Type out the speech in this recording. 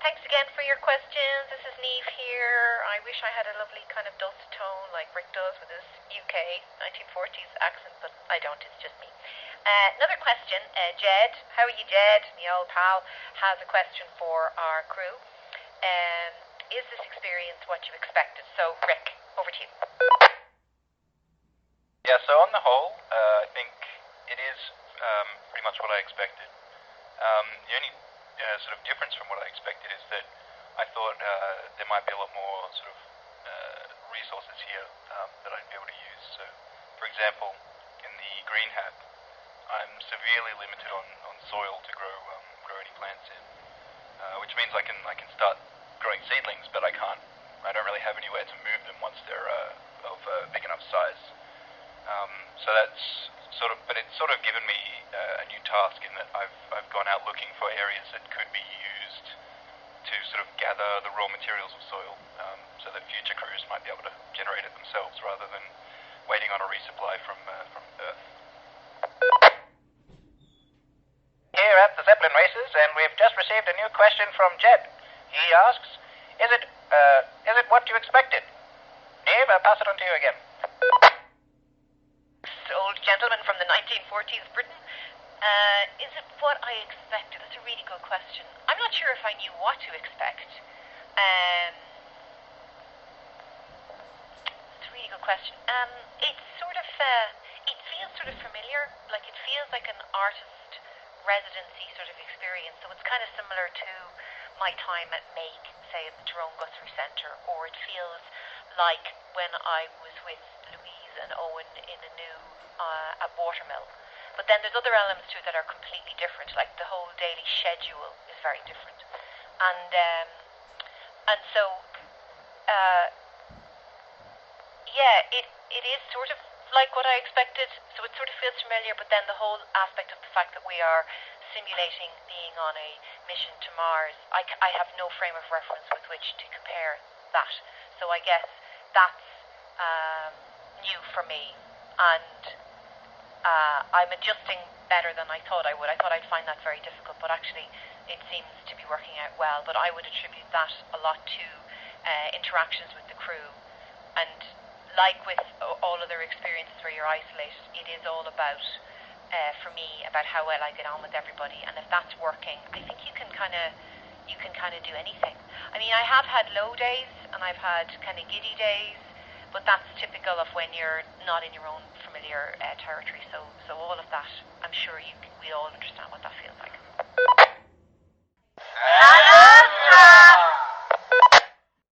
Thanks again for your questions. This is Niamh here. I wish I had a lovely kind of dulcet tone like Rick does with his UK 1940s accent, but I don't. It's just me. Another question. Jed, how are you, Jed? My old pal has a question for our crew. Is this experience what you expected? So, Rick, over to you. Yeah, so on the whole, I think it is pretty much what I expected. The only sort of difference from what I expected is that I thought there might be a lot more sort of resources here that I'd be able to use. So, for example, in the green hat, I'm severely limited on soil to grow any plants in, which means I can start growing seedlings, but I don't really have anywhere to move them once they're of a big enough size. So that's but it's sort of given me a new task in that I've gone out looking for areas that could be used to sort of gather the raw materials of soil, so that future crews might be able to generate it themselves rather than waiting on a resupply from Earth. Here at the Zeppelin races, and we've just received a new question from Jed. He asks, is it what you expected? Niamh, I'll pass it on to you again. Old gentleman from the 1940s Britain. Is it what I expected? That's a really good question. I'm not sure if I knew what to expect. It's a really good question. It's sort of, it feels sort of familiar. Like it feels like an artist residency sort of experience. So it's kind of similar to my time at Make, say at the Tyrone Guthrie Centre, or it feels like when I was with Louise and Owen in a new at Watermill. But then there's other elements to it that are completely different, like the whole daily schedule is very different. And so it is sort of like what I expected, so it sort of feels familiar, but then the whole aspect of the fact that we are simulating being on a mission to Mars, I have no frame of reference with which to compare that. So I guess that's new for me, and I'm adjusting better than I thought I would. I thought I'd find that very difficult, but actually it seems to be working out well. But I would attribute that a lot to interactions with the crew, and like with all other experiences where you're isolated, it is all about, for me, about how well I get on with everybody. And if that's working, I think you can kind of do anything. I mean, I have had low days and I've had kind of giddy days, but that's typical of when you're not in your own familiar territory. So all of that, I'm sure we all understand what that